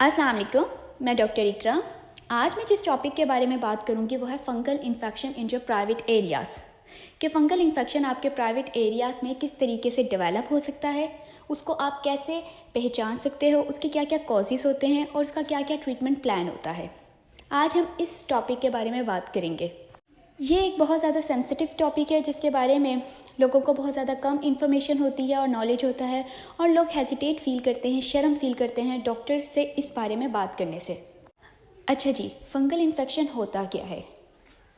अस्सलाम वालेकुम, मैं डॉक्टर इकरा। आज मैं जिस टॉपिक के बारे में बात करूंगी वो है fungal infection in your private areas. कि फंगल इन्फेक्शन आपके प्राइवेट एरियाज़ में किस तरीके से डेवलप हो सकता है, उसको आप कैसे पहचान सकते हो, उसके क्या क्या कॉजेज़ होते हैं और उसका क्या क्या ट्रीटमेंट प्लान होता है। आज हम इस टॉपिक के बारे में बात करेंगे। ये एक बहुत ज़्यादा सेंसिटिव टॉपिक है जिसके बारे में लोगों को बहुत ज़्यादा कम इन्फॉर्मेशन होती है और नॉलेज होता है, और लोग हेजिटेट फील करते हैं, शर्म फील करते हैं डॉक्टर से इस बारे में बात करने से। अच्छा जी, फंगल इन्फेक्शन होता क्या है?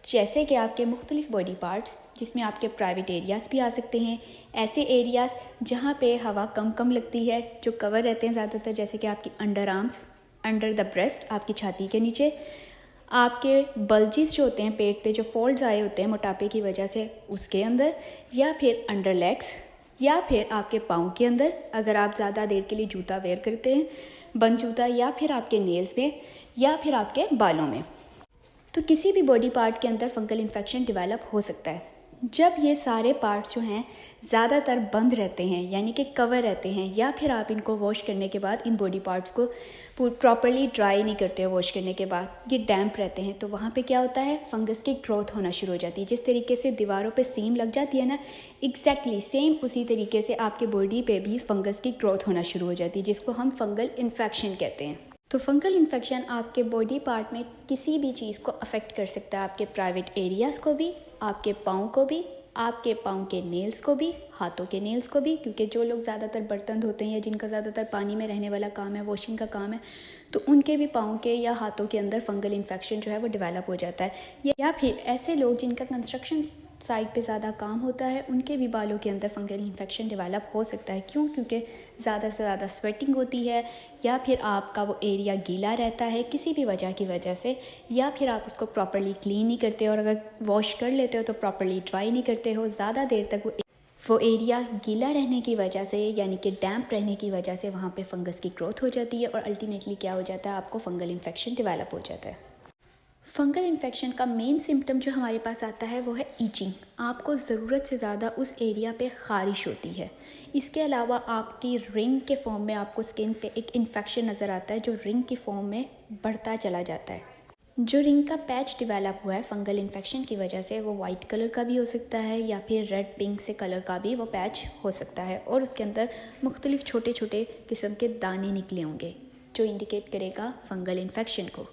जैसे कि आपके मुख्तलिफ बॉडी पार्ट्स, जिसमें आपके प्राइवेट एरियाज़ भी आ सकते हैं, ऐसे एरियाज़ जहाँ पे हवा कम लगती है, जो कवर रहते हैं ज़्यादातर, जैसे कि आपकी under arms, under the breast, आपकी छाती के नीचे, आपके बल्जिस जो होते हैं पेट पे, जो फोल्ड्स आए होते हैं मोटापे की वजह से, उसके अंदर, या फिर अंडर लेग्स, या फिर आपके पाँव के अंदर अगर आप ज़्यादा देर के लिए जूता वेयर करते हैं, बंद जूता, या फिर आपके नेल्स में, या फिर आपके बालों में। तो किसी भी बॉडी पार्ट के अंदर फंगल इन्फेक्शन डेवलप हो सकता है जब ये सारे पार्ट्स जो हैं ज़्यादातर बंद रहते हैं, यानी कि कवर रहते हैं, या फिर आप इनको वॉश करने के बाद इन बॉडी पार्ट्स को प्रॉपरली ड्राई नहीं करते हो। वॉश करने के बाद ये डैम्प रहते हैं, तो वहाँ पे क्या होता है, फंगस की ग्रोथ होना शुरू हो जाती है। जिस तरीके से दीवारों पे सीम लग जाती है ना, एग्जैक्टली सेम उसी तरीके से आपके बॉडी पे भी फंगस की ग्रोथ होना शुरू हो जाती है, जिसको हम फंगल इन्फेक्शन कहते हैं। तो फंगल इन्फेक्शन आपके बॉडी पार्ट में किसी भी चीज़ को अफेक्ट कर सकता है, आपके प्राइवेट एरियाज़ को भी, आपके पाँव को भी, आपके पाँव के नेल्स को भी, हाथों के नेल्स को भी, क्योंकि जो लोग ज़्यादातर बर्तन धोते हैं या जिनका ज़्यादातर पानी में रहने वाला काम है, वॉशिंग का काम है, तो उनके भी पाँव के या हाथों के अंदर फंगल इन्फेक्शन जो है वो डेवलप हो जाता है। या फिर ऐसे लोग जिनका कंस्ट्रक्शन साइड पे ज़्यादा काम होता है, उनके भी बालों के अंदर फंगल इन्फेक्शन डेवलप हो सकता है। क्यों? क्योंकि ज़्यादा से ज़्यादा स्वेटिंग होती है, या फिर आपका वो एरिया गीला रहता है किसी भी वजह की वजह से, या फिर आप उसको प्रॉपर्ली क्लीन नहीं करते हो, और अगर वॉश कर लेते हो तो प्रॉपर्ली ड्राई नहीं करते हो। ज़्यादा देर तक वो एरिया गीला रहने की वजह से, यानी कि डैम्प रहने की वजह से वहाँ पे फंगस की ग्रोथ हो जाती है, और अल्टीमेटली क्या हो जाता है, आपको फंगल इन्फेक्शन डेवलप हो जाता है। फंगल इन्फेक्शन का मेन सिम्टम जो हमारे पास आता है वो है ईचिंग। आपको ज़रूरत से ज़्यादा उस एरिया पे ख़ारिश होती है। इसके अलावा आपकी रिंग के फॉर्म में आपको स्किन पे एक इन्फेक्शन नज़र आता है, जो रिंग की फॉर्म में बढ़ता चला जाता है। जो रिंग का पैच डेवलप हुआ है फंगल इन्फेक्शन की वजह से, वो वाइट कलर का भी हो सकता है, या फिर रेड पिंक से कलर का भी वो पैच हो सकता है, और उसके अंदर मुख्तलिफ छोटे छोटे किस्म के दाने निकले होंगे, जो इंडिकेट करेगा फंगल इन्फेक्शन को।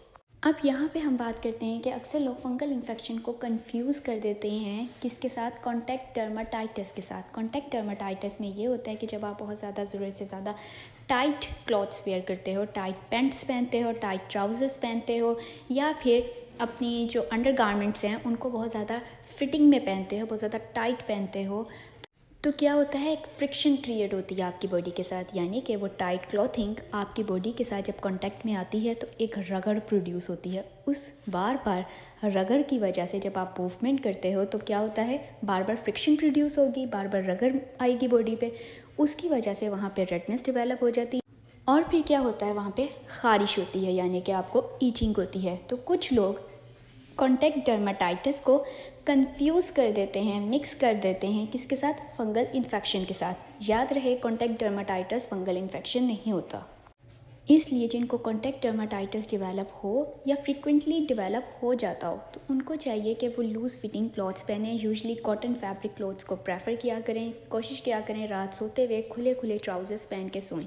अब यहाँ पे हम बात करते हैं कि अक्सर लोग फंगल इन्फेक्शन को कंफ्यूज कर देते हैं किसके साथ, कॉन्टैक्ट डर्माटाइटिस के साथ। कॉन्टैक्ट डर्माटाइटिस में ये होता है कि जब आप बहुत ज़्यादा ज़रूरत से ज़्यादा टाइट क्लॉथ्स वेयर करते हो, टाइट पैंट्स पहनते हो, टाइट ट्राउज़र्स पहनते हो, या फिर अपनी जो अंडर गारमेंट्स हैं उनको बहुत ज़्यादा फिटिंग में पहनते हो, बहुत ज़्यादा टाइट पहनते हो, तो क्या होता है, एक फ्रिक्शन क्रिएट होती है आपकी बॉडी के साथ, यानी कि वो टाइट क्लॉथिंग आपकी बॉडी के साथ जब कांटेक्ट में आती है तो एक रगड़ प्रोड्यूस होती है। उस बार बार रगड़ की वजह से जब आप मूवमेंट करते हो तो क्या होता है, बार बार फ्रिक्शन प्रोड्यूस होगी, बार बार रगड़ आएगी बॉडी पे, उसकी वजह से वहाँ पे रेडनेस डेवलप हो जाती है, और फिर क्या होता है, वहाँ पे ख़ारिश होती है, यानी कि आपको ईचिंग होती है। तो कुछ लोग कॉन्टैक्ट डर्माटाइटिस को कंफ्यूज कर देते हैं, मिक्स कर देते हैं किसके साथ, फंगल इन्फेक्शन के साथ। याद रहे, कॉन्टैक्ट डर्माटाइटिस फंगल इन्फेक्शन नहीं होता। इसलिए जिनको कॉन्टैक्ट डर्माटाइटिस डेवलप हो या फ्रीक्वेंटली डेवलप हो जाता हो, तो उनको चाहिए कि वो लूज़ फिटिंग क्लॉथ्स पहने। यूजुअली कॉटन फैब्रिक क्लॉथ्स को प्रेफर किया करें। कोशिश किया करें रात सोते हुए खुले खुले ट्राउज़र्स पहन के सोएं,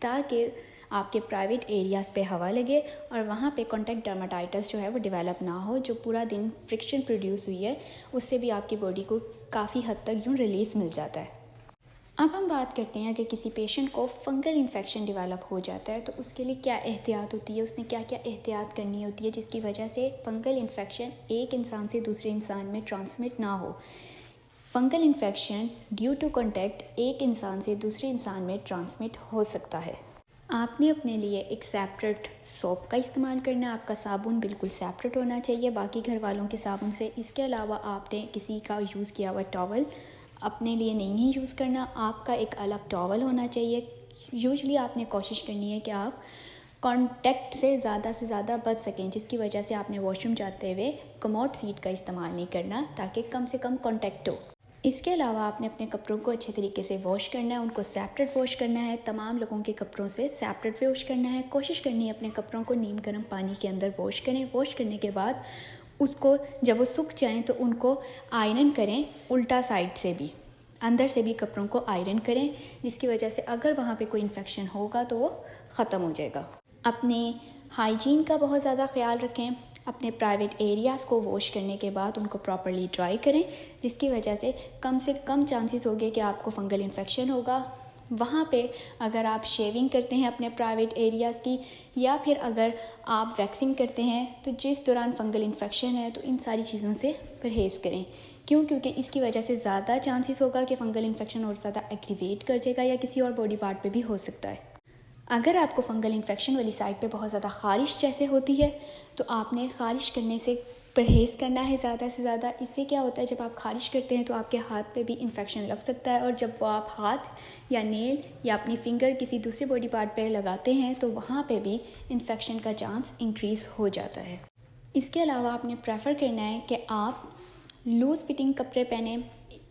ताकि आपके प्राइवेट एरियाज़ पे हवा लगे और वहाँ पे कॉन्टैक्ट डर्माटाइटिस जो है वो डेवलप ना हो। जो पूरा दिन फ्रिक्शन प्रोड्यूस हुई है उससे भी आपकी बॉडी को काफ़ी हद तक यूँ रिलीफ मिल जाता है। अब हम बात करते हैं, अगर किसी पेशेंट को फंगल इन्फेक्शन डेवलप हो जाता है तो उसके लिए क्या एहतियात होती है, उसने क्या क्या एहतियात करनी होती है, जिसकी वजह से फंगल इन्फेक्शन एक इंसान से दूसरे इंसान में ट्रांसमिट ना हो। Fungal infection due to contact एक इंसान से दूसरे इंसान में ट्रांसमिट हो सकता है। आपने अपने लिए एक सेपरेट सोप का इस्तेमाल करना है। आपका साबुन बिल्कुल सेपरेट होना चाहिए बाकी घर वालों के साबुन से। इसके अलावा आपने किसी का यूज़ किया हुआ टॉवल अपने लिए नहीं यूज़ करना, आपका एक अलग टॉवल होना चाहिए। यूजुअली आपने कोशिश करनी है कि आप कॉन्टैक्ट से ज़्यादा बच सकें, जिसकी वजह से आपने वॉशरूम जाते हुए कमोड सीट का इस्तेमाल नहीं करना, ताकि कम से कम कॉन्टैक्ट हो। इसके अलावा आपने अपने कपड़ों को अच्छे तरीके से वॉश करना है, उनको सेपरेट वॉश करना है, तमाम लोगों के कपड़ों से सेपरेट वॉश करना है। कोशिश करनी है अपने कपड़ों को नीम गर्म पानी के अंदर वॉश करें। वॉश करने के बाद उसको जब वो सूख जाएं तो उनको आयरन करें, उल्टा साइड से भी, अंदर से भी कपड़ों को आयरन करें, जिसकी वजह से अगर वहाँ पे कोई इन्फेक्शन होगा तो वो ख़त्म हो जाएगा। अपने हाइजीन का बहुत ज़्यादा ख्याल रखें। अपने प्राइवेट एरियाज़ को वॉश करने के बाद उनको प्रॉपर्ली ड्राई करें, जिसकी वजह से कम चांसेस होंगे कि आपको फंगल इन्फेक्शन होगा। वहाँ पे अगर आप शेविंग करते हैं अपने प्राइवेट एरियाज़ की, या फिर अगर आप वैक्सिंग करते हैं, तो जिस दौरान फंगल इन्फेक्शन है तो इन सारी चीज़ों से परहेज़ करें। क्योंकि इसकी वजह से ज़्यादा चांसेस होगा कि फंगल इन्फेक्शन और ज़्यादा एग्रीवेट कर जाएगा या किसी और बॉडी पार्ट पे भी हो सकता है। अगर आपको फंगल इन्फेक्शन वाली साइड पे बहुत ज़्यादा ख़ारिश जैसे होती है तो आपने ख़ारिश करने से परहेज़ करना है ज़्यादा से ज़्यादा। इससे क्या होता है, जब आप ख़ारिश करते हैं तो आपके हाथ पे भी इन्फेक्शन लग सकता है, और जब वो आप हाथ या नेल या अपनी फिंगर किसी दूसरे बॉडी पार्ट पर लगाते हैं तो वहाँ पे भी इन्फेक्शन का चांस इंक्रीज़ हो जाता है। इसके अलावा आपने प्रेफर करना है कि आप लूज़ फिटिंग कपड़े पहने।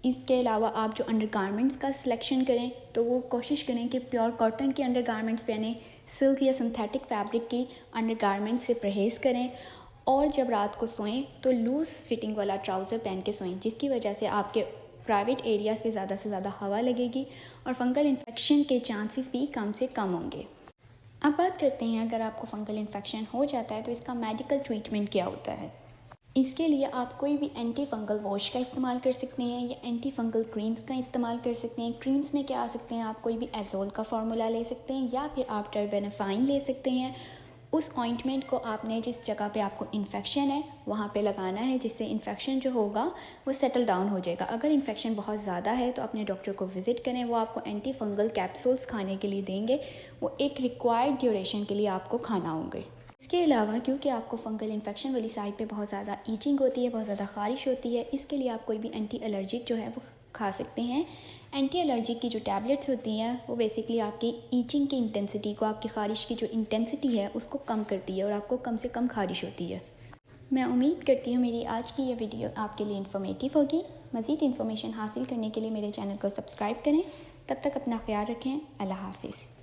इसके अलावा आप जो अंडरगारमेंट्स का सिलेक्शन करें तो वो कोशिश करें कि प्योर कॉटन के अंडरगारमेंट्स पहने, सिल्क या सिंथेटिक फैब्रिक की अंडरगारमेंट्स से परहेज़ करें। और जब रात को सोएं तो लूज़ फिटिंग वाला ट्राउज़र पहन के सोएं, जिसकी वजह से आपके प्राइवेट एरियाज़ में ज़्यादा से ज़्यादा हवा लगेगी और फंगल इन्फेक्शन के चांसेस भी कम से कम होंगे। अब बात करते हैं, अगर आपको फंगल इन्फेक्शन हो जाता है तो इसका मेडिकल ट्रीटमेंट क्या होता है। इसके लिए आप कोई भी एंटी फंगल वॉश का इस्तेमाल कर सकते हैं या एंटी फंगल क्रीम्स का इस्तेमाल कर सकते हैं। क्रीम्स में क्या आ सकते हैं, आप कोई भी एज़ोल का फार्मूला ले सकते हैं या फिर आप टर्बेनाफाइन ले सकते हैं। उस ऑइंटमेंट को आपने जिस जगह पे आपको इन्फेक्शन है वहाँ पे लगाना है, जिससे इन्फेक्शन जो होगा वो सेटल डाउन हो जाएगा। अगर इन्फेक्शन बहुत ज़्यादा है तो अपने डॉक्टर को विज़िट करें, वो आपको एंटी फंगल कैप्सूल्स खाने के लिए देंगे। वो एक रिक्वायर्ड ड्यूरेशन के लिए आपको खाना होंगे। इसके अलावा क्योंकि आपको फंगल इन्फेक्शन वाली साइड पे बहुत ज़्यादा ईचिंग होती है, बहुत ज़्यादा ख़ारिश होती है, इसके लिए आप कोई भी एंटी एलर्जिक जो है वो खा सकते हैं। एंटी एलर्जिक की जो टैबलेट्स होती हैं वो बेसिकली आपकी ईचिंग की इंटेंसिटी को, आपकी ख़ारिश की जो इंटेंसिटी है उसको कम करती है और आपको कम से कम ख़ारिश होती है। मैं उम्मीद करती हूँ मेरी आज की ये वीडियो आपके लिए इन्फॉर्मेटिव होगी। मज़ीद इन्फॉर्मेशन हासिल करने के लिए मेरे चैनल को सब्सक्राइब करें। तब तक अपना ख्याल रखें। अल्लाह हाफिज़।